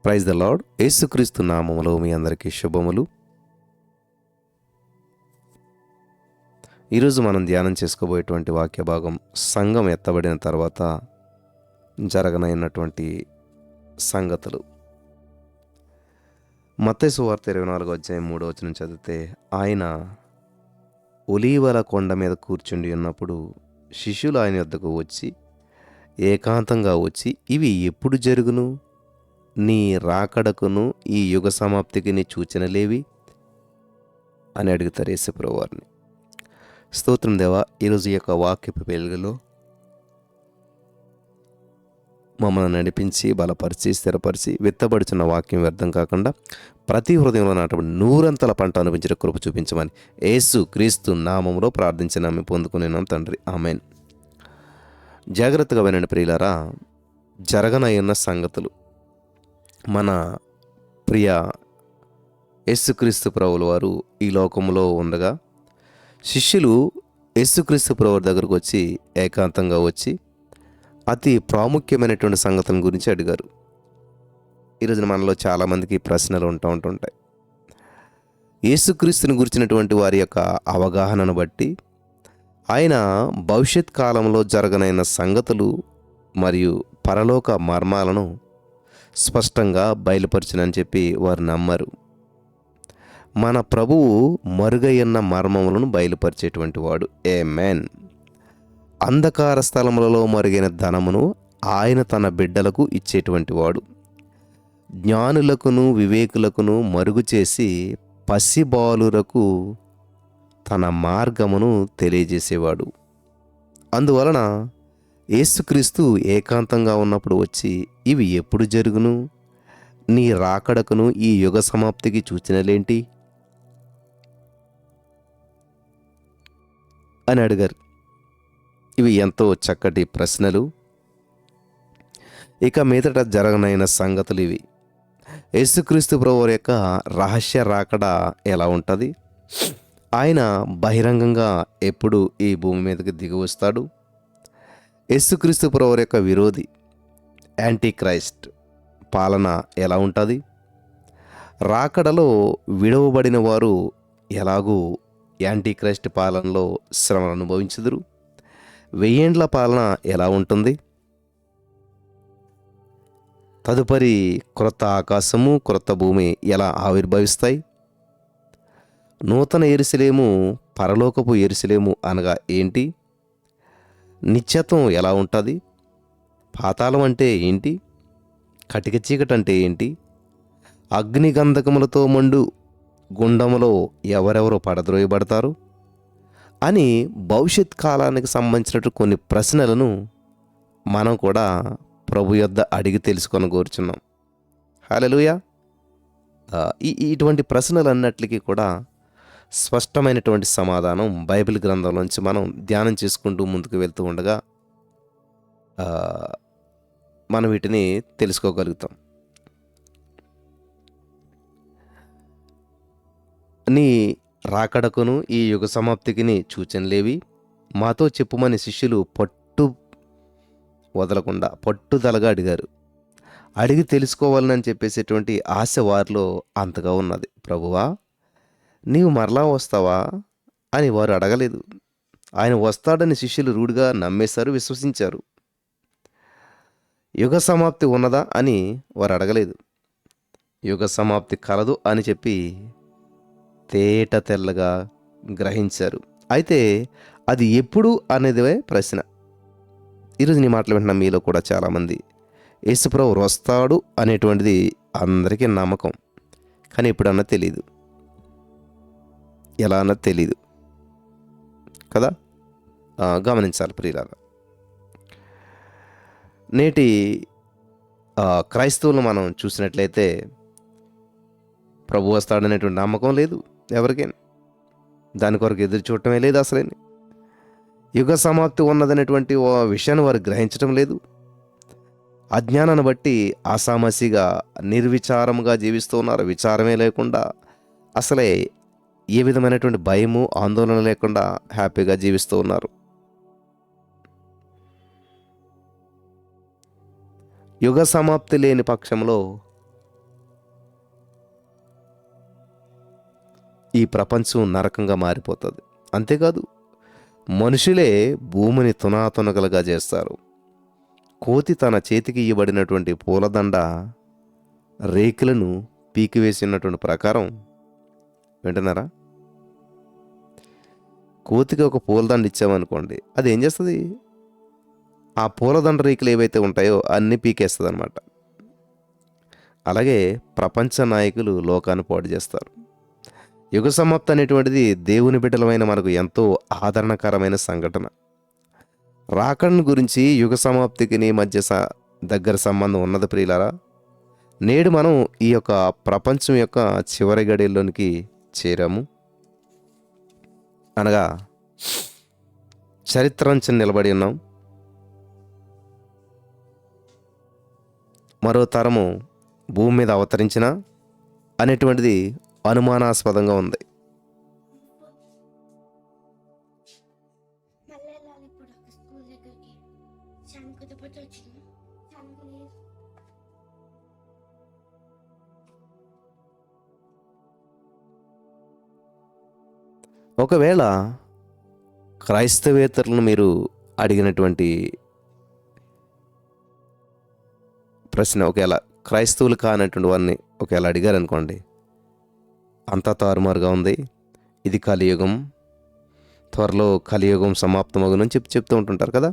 Praise the lord. యేసుక్రీస్తు నామములో మీ అందరికీ శుభములు. ఈరోజు మనం ధ్యానం చేసుకోబోయేటువంటి వాక్య భాగం సంఘం ఎత్తబడిన తర్వాత జరగనైనటువంటి సంగతులు. మత్తయి సువార్త 24వ అధ్యాయం 3వ వచనం చదివితే, ఆయన ఒలీవల కొండ మీద కూర్చుండి ఉన్నప్పుడు శిష్యులు ఆయన వద్దకు వచ్చి ఏకాంతంగా వచ్చి, ఇవి ఎప్పుడు జరుగును? నీ రాకడకును ఈ యుగ సమాప్తికి నీ సూచనలేవి అని అడుగుతారు యేసుప్రభువు వారిని. స్తోత్రం దేవా, ఈరోజు ఈ యొక్క వాక్యపు వెలుగులో మమ్మల్ని నడిపించి బలపరిచి స్థిరపరిచి విత్తబడుచున్న వాక్యం వ్యర్థం కాకుండా ప్రతి హృదయంలో నాటబడి నూరంతల పంట అనిపించిన కృప చూపించమని యేసు క్రీస్తు నామములో ప్రార్థించిన మేము పొందుకునేనాం తండ్రి, ఆమెన్. జాగ్రత్తగా వినండి ప్రియులారా. జరగనయ్యున్న సంగతులు. మన ప్రియ యేసుక్రీస్తు ప్రభువుల వారు ఈ లోకంలో ఉండగా శిష్యులు యేసుక్రీస్తు ప్రభువు దగ్గరకు వచ్చి ఏకాంతంగా వచ్చి అతి ప్రాముఖ్యమైనటువంటి సంగతుల గురించి అడిగారు. ఈరోజున మనలో చాలామందికి ప్రశ్నలు ఉంటుంటాయి. యేసుక్రీస్తుని గురించినటువంటి వారి యొక్క అవగాహనను బట్టి ఆయన భవిష్యత్ కాలంలో జరగనైన సంగతులు మరియు పరలోక మర్మాలను స్పష్టంగా బయలుపరచునని చెప్పి వారు నమ్మారు. మన ప్రభువు మరుగయ్యన్న మర్మములను బయలుపరిచేటువంటి వాడు. ఆమేన్. అంధకార స్థలములలో మరుగైన ధనమును ఆయన తన బిడ్డలకు ఇచ్చేటువంటి వాడు. జ్ఞానులకును వివేకులకును మరుగు చేసి పసిబాలురకు తన మార్గమును తెలియజేసేవాడు. అందువలన యేసుక్రీస్తు ఏకాంతంగా ఉన్నప్పుడు వచ్చి, ఇవి ఎప్పుడు జరుగును? నీ రాకడకును ఈ యుగ సమాప్తికి సూచనలేంటి అని అడిగారు. ఇవి ఎంతో చక్కటి ప్రశ్నలు. ఇక మీదట జరగనైన సంగతులు ఇవి. యేసుక్రీస్తు ప్రభువు యొక్క రహస్య రాకడ ఎలా ఉంటుంది? ఆయన బహిరంగంగా ఎప్పుడు ఈ భూమి మీదకి దిగి వస్తాడు? యేసుక్రీస్తు ప్రభువు యొక్క విరోధి యాంటీ క్రైస్ట్ పాలన ఎలా ఉంటుంది? రాకడలో విడవబడిన వారు ఎలాగూ యాంటీ క్రైస్ట్ పాలనలో శ్రమను అనుభవించుదురు? 1000 ఏండ్ల పాలన ఎలా ఉంటుంది? తదుపరి క్రొత్త ఆకాశము క్రొత్త భూమి ఎలా ఆవిర్భవిస్తాయి? నూతన యెరూషలేము పరలోకపు యెరూషలేము అనగా ఏంటి? నిత్యత్వం ఎలా ఉంటుంది? పాతాళం అంటే ఏంటి? కటిక చీకటి అంటే ఏంటి? అగ్నిగంధకములతో మండు గుండములో ఎవరెవరు పడద్రోయబడతారు అని భవిష్యత్ కాలానికి సంబంధించినట్టు కొన్ని ప్రశ్నలను మనం కూడా ప్రభు యొద్ద అడిగి తెలుసుకొని కోరుచున్నాం. హల్లెలూయా. ఇటువంటి ప్రశ్నలన్నిటికీ కూడా స్పష్టమైనటువంటి సమాధానం బైబిల్ గ్రంథంలోంచి మనం ధ్యానం చేసుకుంటూ ముందుకు వెళ్తూ ఉండగా మనం వీటిని తెలుసుకోగలుగుతాం. నీ రాకడకును ఈ యుగ సమాప్తికి సూచనలేవి మాతో చెప్పుమని శిష్యులు వదలకుండా పట్టుదలగా అడిగారు. అడిగి తెలుసుకోవాలని చెప్పేసేటువంటి ఆశ వారిలో అంతగా ఉన్నది. ప్రభువా, నీవు మరలా వస్తావా అని వారు అడగలేదు. ఆయన వస్తాడని శిష్యులు రూఢిగా నమ్మేశారు, విశ్వసించారు. యుగ సమాప్తి ఉన్నదా అని వారు అడగలేదు. యుగ సమాప్తి కలదు అని చెప్పి తేట తెల్లగా గ్రహించారు. అయితే అది ఎప్పుడు అనేదే ప్రశ్న. ఈరోజు నీ మాటలు వింటున్న మీలో కూడా చాలామంది యేసుప్రభువు వస్తాడు అనేటువంటిది అందరికీ నమ్మకం, కానీ ఎప్పుడన్నా తెలియదు, ఎలా అన్నది తెలీదు కదా. గమనించాలి ప్రియులారా. నేటి క్రైస్తవులు మనం చూసినట్లయితే ప్రభు వస్తాడనేటువంటి నమ్మకం లేదు ఎవరికైనా. దాని కొరకు ఎదురు చూడటమే లేదు. అసలే యుగ సమాప్తి ఉన్నదనేటువంటి విషయాన్ని వారు గ్రహించడం లేదు. అజ్ఞానాన్ని బట్టి ఆసామసిగా నిర్విచారంగా జీవిస్తూ ఉన్నారు. విచారమే లేకుండా, అసలే ఏ విధమైనటువంటి భయము ఆందోళన లేకుండా హ్యాపీగా జీవిస్తూ ఉన్నారు. యుగ సమాప్తి లేని పక్షంలో ఈ ప్రపంచం నరకంగా మారిపోతుంది. అంతేకాదు, మనుషులే భూమిని తునాతునకలుగా చేస్తారు. కోతి తన చేతికి ఇవ్వబడినటువంటి పూలదండ రేకులను పీకివేసినటువంటి ప్రకారం, వింటున్నారా? కోతికి ఒక పూలదండ ఇచ్చామనుకోండి, అది ఏం చేస్తుంది? ఆ పూలదండ రేకులు ఏవైతే ఉంటాయో అన్నీ పీకేస్తుంది అనమాట. అలాగే ప్రపంచ నాయకులు లోకాన్ని పాడు చేస్తారు. యుగ సమాప్తి అనేటువంటిది దేవుని బిడ్డలమైన మనకు ఎంతో ఆదరణకరమైన సంఘటన. రాకడను గురించి యుగ సమాప్తికి మధ్య దగ్గర సంబంధం ఉన్నది ప్రియులారా. నేడు మనం ఈ యొక్క ప్రపంచం యొక్క చివరి గడియల్లోనికి చేరాము. అనగా చరిత్రాంచం నిలబడి ఉన్నాం. మరో తరము భూమి మీద అవతరించిన అనేటువంటిది అనుమానాస్పదంగా ఉంది. ఒకవేళ క్రైస్తవేతరులను మీరు అడిగినటువంటి ప్రశ్న, ఒకవేళ క్రైస్తవులు కానటువంటి వారిని ఒకవేళ అడిగారనుకోండి, అంతా తారుమారుగా ఉంది, ఇది కలియుగం, త్వరలో కలియుగం సమాప్తమగునని చెప్తూ ఉంటుంటారు కదా.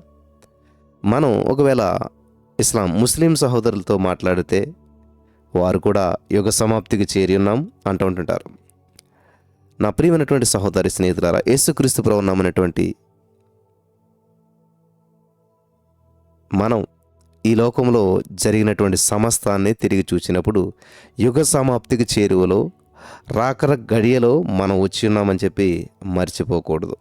మనం ఒకవేళ ముస్లిం సహోదరులతో మాట్లాడితే వారు కూడా యుగ సమాప్తికి చేరి ఉన్నాం అంటూ ఉంటుంటారు. నా ప్రియమైనటువంటి సహోదరి స్నేహితులారా, యేసుక్రీస్తు ప్రభువు నమ్మినటువంటి మనం ఈ లోకంలో జరిగినటువంటి సమస్తాన్ని తిరిగి చూసినప్పుడు యుగ సమాప్తికి చేరువలో రాకర గడియలో మనం వచ్చి ఉన్నామని చెప్పి మర్చిపోకూడదు.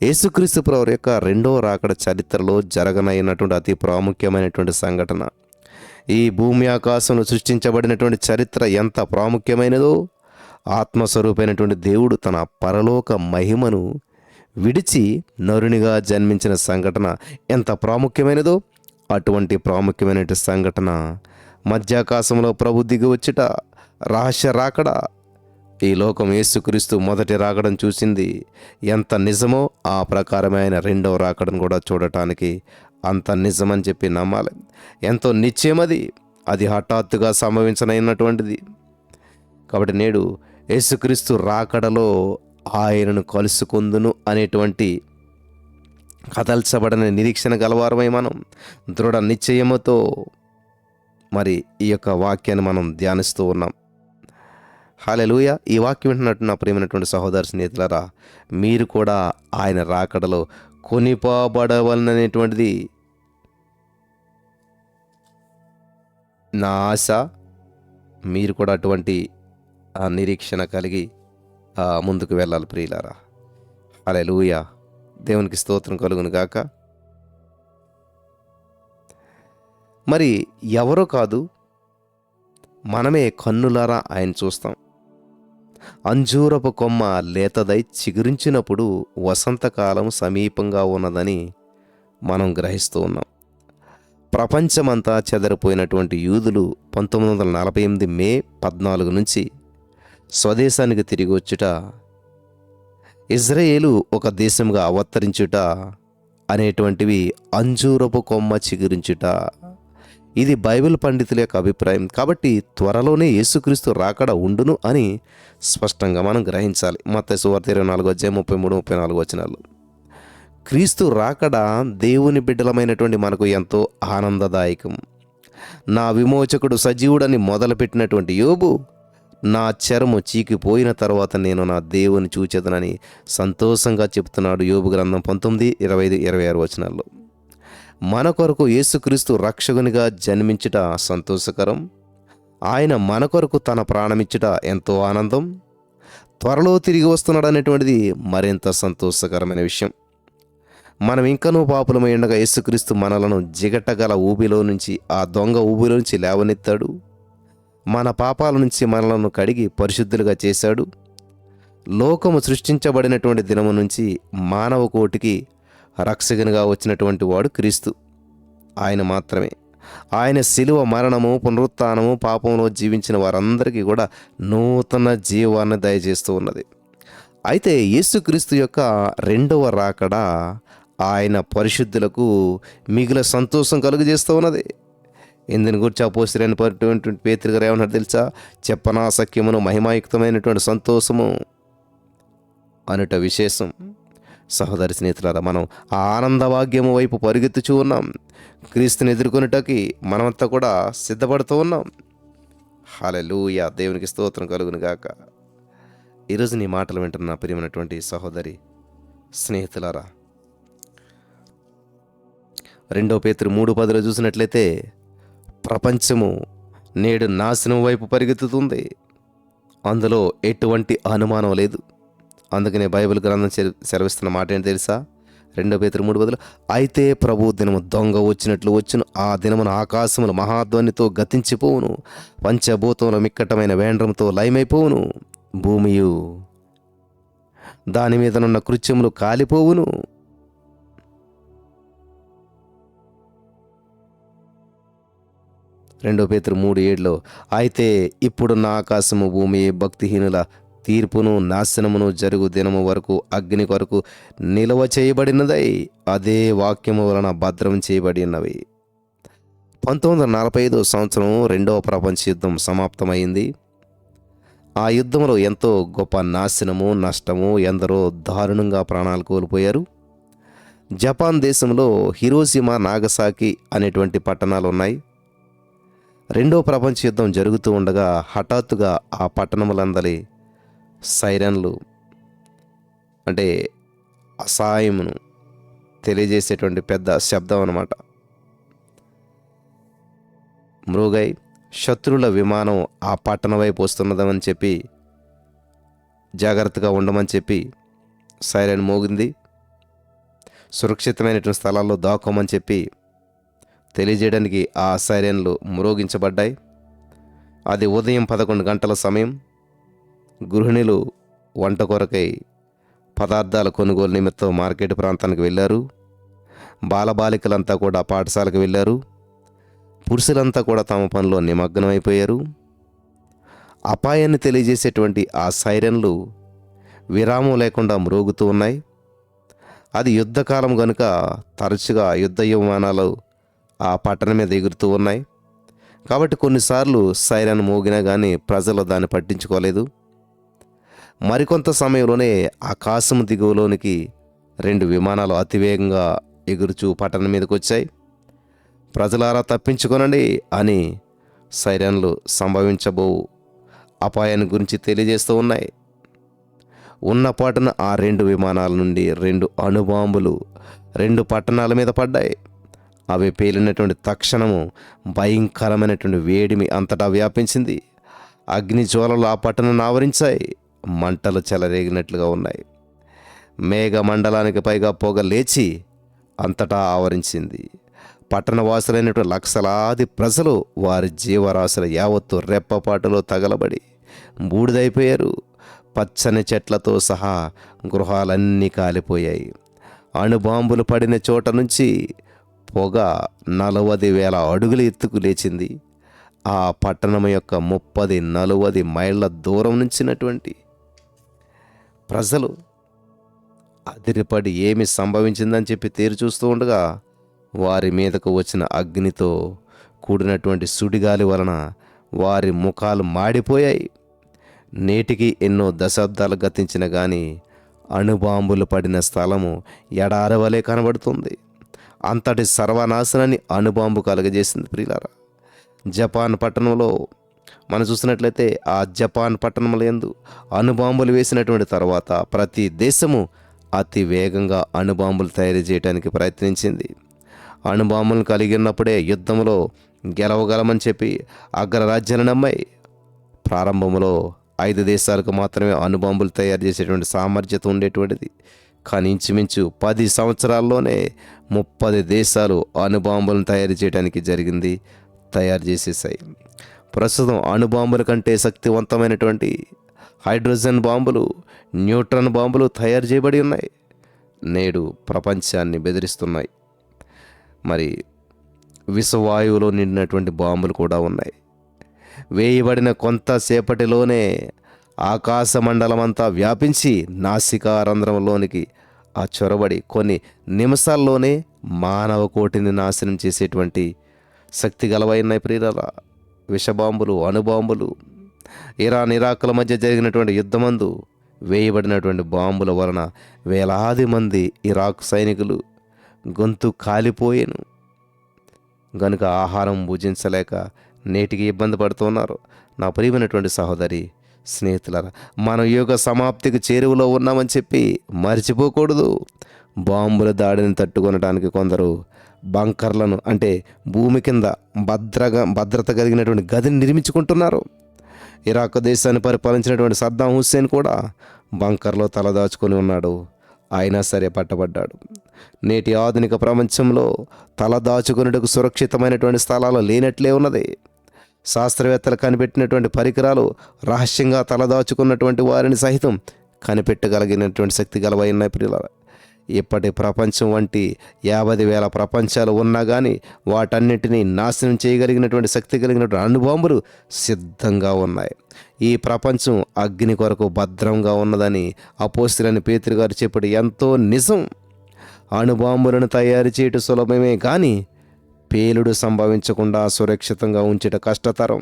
యేసుక్రీస్తు ప్రభువు యొక్క రెండో రాకడ చరిత్రలో జరగనైనటువంటి అతి ప్రాముఖ్యమైనటువంటి సంఘటన. ఈ భూమి ఆకాశంలో సృష్టించబడినటువంటి చరిత్ర ఎంత ప్రాముఖ్యమైనదో, ఆత్మస్వరూపైనటువంటి దేవుడు తన పరలోక మహిమను విడిచి నరునిగా జన్మించిన సంఘటన ఎంత ప్రాముఖ్యమైనదో, అటువంటి ప్రాముఖ్యమైన సంఘటన మధ్యాకాశంలో ప్రభు దిగి వచ్చుట, రహస్య రాకడ, ఈ లోకం యేసుక్రీస్తు మొదటి రాకడను చూసింది ఎంత నిజమో ఆ ప్రకారమైన రెండవ రాకడను కూడా చూడటానికి అంత నిజమని చెప్పి నమ్మాలి. ఎంతో నిశ్చయమది, అది హఠాత్తుగా సంభవించనైనటువంటిది. కాబట్టి నేడు యేసుక్రీస్తు రాకడలో ఆయనను కలుసుకుందును అనేటువంటి కదల్చబడిన నిరీక్షణ గలవారమై మనం దృఢ నిశ్చయముతో మరి ఈ యొక్క వాక్యాన్ని మనం ధ్యానిస్తూ ఉన్నాం. హల్లెలూయా. ఈ వాక్యం వింటున్నట్టు నా ప్రియమైనటువంటి సహోదర స్నేహితులారా, మీరు కూడా ఆయన రాకడలో కొనిపోబడవలననేటువంటిది నా ఆశ. మీరు కూడా అటువంటి నిరీక్షణ కలిగి ముందుకు వెళ్ళాలి ప్రియులారా. హల్లెలూయా. దేవునికి స్తోత్రం కలుగును గాక. మరి ఎవరో కాదు, మనమే కన్నులారా ఆయన చూస్తాం. అంజూరపు కొమ్మ లేతదై చిగురించినప్పుడు వసంతకాలం సమీపంగా ఉన్నదని మనం గ్రహిస్తూ ఉన్నాం. ప్రపంచమంతా చెదరిపోయినటువంటి యూదులు 1948 మే 14 నుంచి స్వదేశానికి తిరిగి వచ్చుట, ఇజ్రాయేలు ఒక దేశంగా అవతరించుట అనేటువంటివి అంజూరపు కొమ్మ చిగురించుట, ఇది బైబిల్ పండితుల యొక్క అభిప్రాయం. కాబట్టి త్వరలోనే యేసుక్రీస్తు రాకడ ఉండును అని స్పష్టంగా మనం గ్రహించాలి. మత్తయి సువార్త 24:33-34 వచనాలు. క్రీస్తు రాకడ దేవుని బిడ్డలమైనటువంటి మనకు ఎంతో ఆనందదాయకం. నా విమోచకుడు సజీవుడని మొదలుపెట్టినటువంటి యోబు, నా చర్మము చీకిపోయిన తర్వాత నేను నా దేవుని చూచెదనని సంతోషంగా చెప్తున్నాడు. యోబు గ్రంథం 19:25-26 వచనాల్లో. మన కొరకు యేసుక్రీస్తు రక్షకునిగా జన్మించుట సంతోషకరం. ఆయన మన కొరకు తన ప్రాణమిచ్చుట ఎంతో ఆనందం. త్వరలో తిరిగి వస్తున్నాడు అనేటువంటిది మరింత సంతోషకరమైన విషయం. మనం ఇంకనూ పాపులమై ఉండగా యేసుక్రీస్తు మనలను జిగటగల ఊబిలో నుంచి, ఆ దొంగ ఊబిలో నుంచి లేవనెత్తాడు. మన పాపాల నుంచి మనలను కడిగి పరిశుద్ధులుగా చేశాడు. లోకము సృష్టించబడినటువంటి దినము నుంచి మానవ కోటికి రక్షకునిగా వచ్చినటువంటి వాడు క్రీస్తు. ఆయన మాత్రమే. ఆయన శిలువ మరణము పునరుత్థానము పాపంలో జీవించిన వారందరికీ కూడా నూతన జీవాన్ని దయచేస్తూ ఉన్నది. అయితే యేసుక్రీస్తు యొక్క రెండవ రాకడ ఆయన పరిశుద్ధులకు మిగిలిన సంతోషం కలుగజేస్తూ ఉన్నది. ఇందుని గురించి అపోస్తలుడైన పేతురు గారు ఏమన్నాడు తెలుసా? చెప్పనా సఖ్యమును మహిమాయుక్తమైనటువంటి సంతోషము అనుట విశేషం. సహోదరి స్నేహితులారా, మనం ఆ ఆనందభాగ్యము వైపు పరిగెత్తుచూ ఉన్నాం. క్రీస్తుని ఎదుర్కొనుటకి మనమంతా కూడా సిద్ధపడుతూ ఉన్నాం. హల్లెలూయా, దేవునికి స్తోత్రం కలుగును గాక. ఈరోజు నీ మాటలు వింటున్న ప్రియమైనటువంటి సహోదరి స్నేహితులారా, 2 పేతురు 3:10 చూసినట్లయితే ప్రపంచము నేడు నాశనం వైపు పరిగెత్తుతుంది, అందులో ఎటువంటి అనుమానం లేదు. అందుకనే బైబిల్ గ్రంథం సెలవిస్తున్న మాట ఏంటి తెలుసా? 2 పేతురు 3:10 అయితే ప్రభు దినము దొంగ వచ్చినట్లు వచ్చును, ఆ దినమున ఆకాశములు మహాధ్వనితో గతించిపోవును, పంచభూతముల మిక్కటమైన వేండ్రంతో లయమైపోవును, భూమియు దాని మీదనున్న కృత్యములు కాలిపోవును. రెండో పేతురు 3:7 అయితే ఇప్పుడున్న ఆకాశము భూమి భక్తిహీనుల తీర్పును నాశనమును జరుగు దినము వరకు అగ్ని కొరకు నిల్వ చేయబడినదై అదే వాక్యము వలన భద్రం చేయబడి ఉన్నవి. 1945 సంవత్సరం రెండవ ప్రపంచ యుద్ధం సమాప్తమైంది. ఆ యుద్ధంలో ఎంతో గొప్ప నాశనము నష్టము, ఎందరో దారుణంగా ప్రాణాలు కోల్పోయారు. జపాన్ దేశంలో హిరోషిమా నాగసాకి అనేటువంటి పట్టణాలు ఉన్నాయి. రెండో ప్రపంచ యుద్ధం జరుగుతూ ఉండగా హఠాత్తుగా ఆ పట్టణములందలి సైరన్లు అంటే అసహాయమును తెలియజేసేటువంటి పెద్ద శబ్దం అన్నమాట మ్రోగై శత్రువుల విమానం ఆ పట్టణ వైపు వస్తున్నదని చెప్పి జాగ్రత్తగా ఉండమని చెప్పి సైరన్ మోగింది. సురక్షితమైనటువంటి స్థలాల్లో దాక్కోమని చెప్పి తెలియజేయడానికి ఆ సైరన్లు మ్రోగించబడ్డాయి. అది ఉదయం 11 గంటల సమయం. గృహిణులు వంట కొరకై పదార్థాల కొనుగోలు నిమిత్తం మార్కెట్ ప్రాంతానికి వెళ్ళారు. బాలబాలికలంతా కూడా పాఠశాలకు వెళ్ళారు. పురుషులంతా కూడా తమ పనిలో నిమగ్నమైపోయారు. అపాయాన్ని తెలియజేసేటువంటి ఆ సైరన్లు విరామం లేకుండా మ్రోగుతూ ఉన్నాయి. అది యుద్ధకాలం కనుక తరచుగా యుద్ధ విమానాలు ఆ పట్టణం మీద ఎగురుతూ ఉన్నాయి. కాబట్టి కొన్నిసార్లు సైరన్ మోగినా కానీ ప్రజలు దాన్ని పట్టించుకోలేదు. మరికొంత సమయంలోనే ఆకాశం దిగువలోనికి 2 విమానాలు అతివేగంగా ఎగురుచూ పట్టణం మీదకి వచ్చాయి. ప్రజలారా తప్పించుకొనండి అని సైరన్లు సంభవించబో అపాయాన్ని గురించి తెలియజేస్తూ ఉన్నాయి. ఉన్నపాటున ఆ 2 విమానాల నుండి 2 అణుబాంబులు 2 పట్టణాల మీద పడ్డాయి. అవి పేలినటువంటి తక్షణము భయంకరమైనటువంటి వేడిమి అంతటా వ్యాపించింది. అగ్ని జ్వాలలు ఆ పట్టణాన్ని ఆవరించాయి. మంటలు చెలరేగినట్లుగా ఉన్నాయి. మేఘ మండలానికి పైగా పొగ లేచి అంతటా ఆవరించింది. పట్టణవాసులైనటువంటి లక్షలాది ప్రజలు వారి జీవరాశుల యావత్తు రెప్పపాటులో తగలబడి బూడిదైపోయారు. పచ్చని చెట్లతో సహా గృహాలన్నీ కాలిపోయాయి. అణుబాంబులు పడిన చోట నుంచి పొగ 40,000 అడుగుల ఎత్తుకు లేచింది. ఆ పట్టణం యొక్క 30-40 మైళ్ళ దూరం నుంచినటువంటి ప్రజలు అదిరిపడి ఏమి సంభవించిందని చెప్పి తేరు చూస్తూ ఉండగా వారి మీదకు వచ్చిన అగ్నితో కూడినటువంటి సుడిగాలి వలన వారి ముఖాలు మాడిపోయాయి. నేటికి ఎన్నో దశాబ్దాలు గతించిన కానీ అణుబాంబులు పడిన స్థలము ఎడారి వలె కనబడుతుంది. అంతటి సర్వనాశనాన్ని అణుబాంబు కలుగజేసింది. ప్రియులారా, జపాన్ పట్టణంలో మనం చూసినట్లయితే ఆ జపాన్ పట్టణంలో యందు అణుబాంబులు వేసినటువంటి తర్వాత ప్రతి దేశము అతి వేగంగా అణుబాంబులు తయారు చేయడానికి ప్రయత్నించింది. అణుబాంబులను కలిగి ఉన్నప్పుడే యుద్ధంలో గెలవగలమని చెప్పి అగ్రరాజ్యాన్ని నమ్మాయి. ప్రారంభంలో 5 దేశాలకు మాత్రమే అణుబాంబులు తయారు చేసేటువంటి సామర్థ్యత ఉండేటువంటిది. కానీ ఇంచుమించు 10 సంవత్సరాల్లోనే 30 దేశాలు అణుబాంబులను తయారు చేయడానికి తయారు చేసేసాయి. ప్రస్తుతం అణుబాంబుల కంటే శక్తివంతమైనటువంటి హైడ్రోజన్ బాంబులు, న్యూట్రాన్ బాంబులు తయారు చేయబడి ఉన్నాయి. నేడు ప్రపంచాన్ని బెదిరిస్తున్నాయి. మరి విషవాయువులో నిండినటువంటి బాంబులు కూడా ఉన్నాయి. వేయబడిన కొంతసేపటిలోనే ఆకాశ మండలమంతా వ్యాపించి నాసికారంధ్రంలోనికి ఆ చొరబడి కొన్ని నిమిషాల్లోనే మానవ కోటిని నాశనం చేసేటువంటి శక్తి గలవైనాయి ప్రియులారా. విషబాంబులు, అణుబాంబులు. ఇరాన్ ఇరాకుల మధ్య జరిగినటువంటి యుద్ధమందు వేయబడినటువంటి బాంబుల వలన వేలాది మంది ఇరాక్ సైనికులు గొంతు కాలిపోయేను గనుక ఆహారం భుజించలేక నేటికి ఇబ్బంది పడుతున్నారు. నా ప్రియమైనటువంటి సహోదరి, స్నేహితులారా, మనం యుగ సమాప్తికి చేరువలో ఉన్నామని చెప్పి మర్చిపోకూడదు. బాంబుల దాడిని తట్టుకొనడానికి కొందరు బంకర్లను, అంటే భూమి కింద భద్రత కలిగినటువంటి గదిని నిర్మించుకుంటున్నారు. ఇరాక్ దేశాన్ని పరిపాలించినటువంటి సద్దాం హుస్సేన్ కూడా బంకర్లో తలదాచుకొని ఉన్నాడు. అయినా సరే పట్టబడ్డాడు. నేటి ఆధునిక ప్రపంచంలో తలదాచుకునేటకు సురక్షితమైనటువంటి స్థలాలు లేనట్లే ఉన్నది. శాస్త్రవేత్తలు కనిపెట్టినటువంటి పరికరాలు రహస్యంగా తలదాచుకున్నటువంటి వారిని సహితం కనిపెట్టగలిగినటువంటి శక్తి గలవైనాయి ప్రియులారా. ఇప్పటి ప్రపంచం వంటి 50,000 ప్రపంచాలు ఉన్నా కానీ వాటన్నిటినీ నాశనం చేయగలిగినటువంటి శక్తి కలిగినటువంటి అణుబాంబులు సిద్ధంగా ఉన్నాయి. ఈ ప్రపంచం అగ్ని కొరకు భద్రంగా ఉన్నదని అపోస్తలుడైన పేతురు గారు చెప్పడం ఎంతో నిజం. అణుబాంబులను తయారు చేయటం సులభమే కానీ పేలుడు సంభవించకుండా సురక్షితంగా ఉంచట కష్టతరం.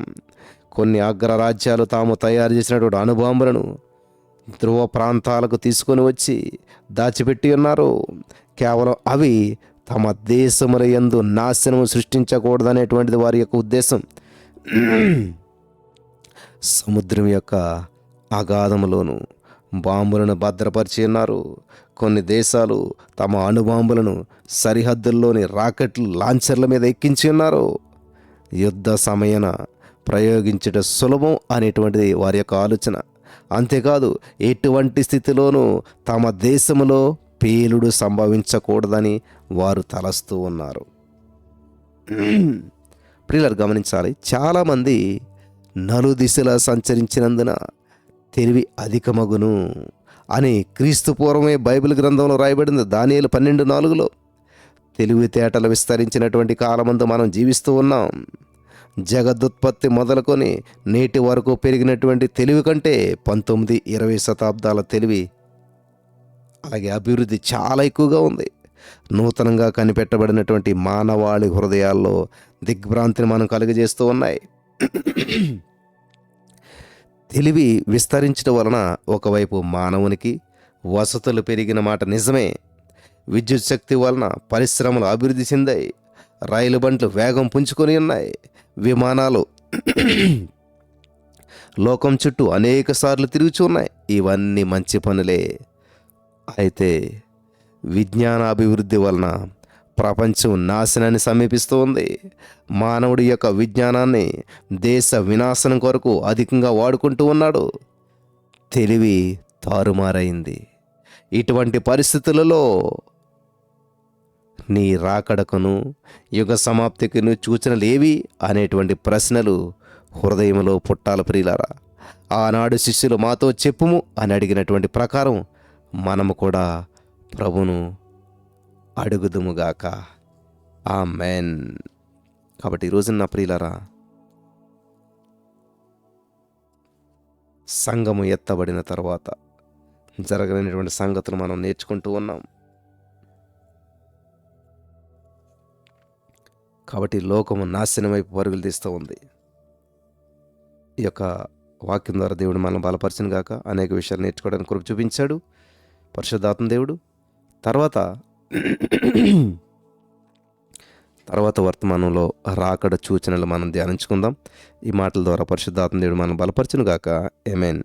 కొన్ని అగ్రరాజ్యాలు తాము తయారు చేసినటువంటి అణుబాంబులను ధ్రువ ప్రాంతాలకు తీసుకొని వచ్చి దాచిపెట్టి ఉన్నారు. కేవలం అవి తమ దేశముల యందు నాశనం సృష్టించకూడదనేటువంటిది వారి యొక్క ఉద్దేశం. సముద్రం యొక్క అగాధములోను బాంబులను భద్రపరిచి ఉన్నారు. కొన్ని దేశాలు తమ అణుబాంబులను సరిహద్దుల్లోని రాకెట్లు, లాంచర్ల మీద ఎక్కించి ఉన్నారు. యుద్ధ సమయాన ప్రయోగించడం సులభం అనేటువంటిది వారి యొక్క ఆలోచన. అంతేకాదు, ఎటువంటి స్థితిలోనూ తమ దేశంలో పేలుడు సంభవించకూడదని వారు తలస్తూ ఉన్నారు. ప్రియులారా, గమనించాలి, చాలామంది నలుదిశలా సంచరించినందున తెలివి అధికమగును అని క్రీస్తు పూర్వమే బైబిల్ గ్రంథంలో రాయబడింది. దానియేలు 12:4. తెలివితేటలు విస్తరించినటువంటి కాలమందు మనం జీవిస్తూ ఉన్నాం. జగదుత్పత్తి మొదలుకొని నేటి వరకు పెరిగినటువంటి తెలివి కంటే 19-20 శతాబ్దాల తెలివి, అలాగే అభివృద్ధి చాలా ఎక్కువగా ఉంది. నూతనంగా కనిపెట్టబడినటువంటి మానవాళి హృదయాల్లో దిగ్భ్రాంతిని మనం కలుగజేస్తూ ఉన్నాయి. తెలివి విస్తరించడం వలన ఒకవైపు మానవునికి వసతులు పెరిగిన మాట నిజమే. విద్యుత్ శక్తి వలన పరిశ్రమలు అభివృద్ధి చెందాయి. రైలు బండ్లు వేగం పుంజుకొని ఉన్నాయి. విమానాలు లోకం చుట్టూ అనేక సార్లు తిరుగుచున్నాయి. ఇవన్నీ మంచి పనులే. అయితే విజ్ఞానాభివృద్ధి వలన ప్రపంచం నాశనాన్ని సమీపిస్తూ ఉంది. మానవుడి యొక్క విజ్ఞానాన్ని దేశ వినాశనం కొరకు అధికంగా వాడుకుంటూ ఉన్నాడు. తెలివి తారుమారైంది. ఇటువంటి పరిస్థితులలో నీ రాకడకును యుగ సమాప్తికిను సూచనలేవి అనేటువంటి ప్రశ్నలు హృదయంలో పుట్టాల ప్రియులారా. ఆనాడు శిష్యులు మాతో చెప్పుము అని అడిగినటువంటి ప్రకారం మనము కూడా ప్రభును అడుగుదుముగాక. ఆమేన్. కాబట్టి ఈరోజు నా ప్రియులారా, సంఘము ఎత్తబడిన తర్వాత జరగలేనటువంటి సంగతులు మనం నేర్చుకుంటూ ఉన్నాం. కాబట్టి లోకము నాశనం వైపు పరుగులు తీస్తూ ఉంది. ఈ యొక్క వాక్యం ద్వారా దేవుడు మనం బలపరిచిన గాక. అనేక విషయాలు నేర్చుకోవడానికి కృప చూపించాడు పరిశుద్ధాత్మ దేవుడు. తర్వాత వర్తమానంలో రాకడ సూచనలు మనం ధ్యానించుకుందాం. ఈ మాటల ద్వారా పరిశుద్ధాత్మ దేవుడు మనం బలపరచును గాక. ఆమేన్.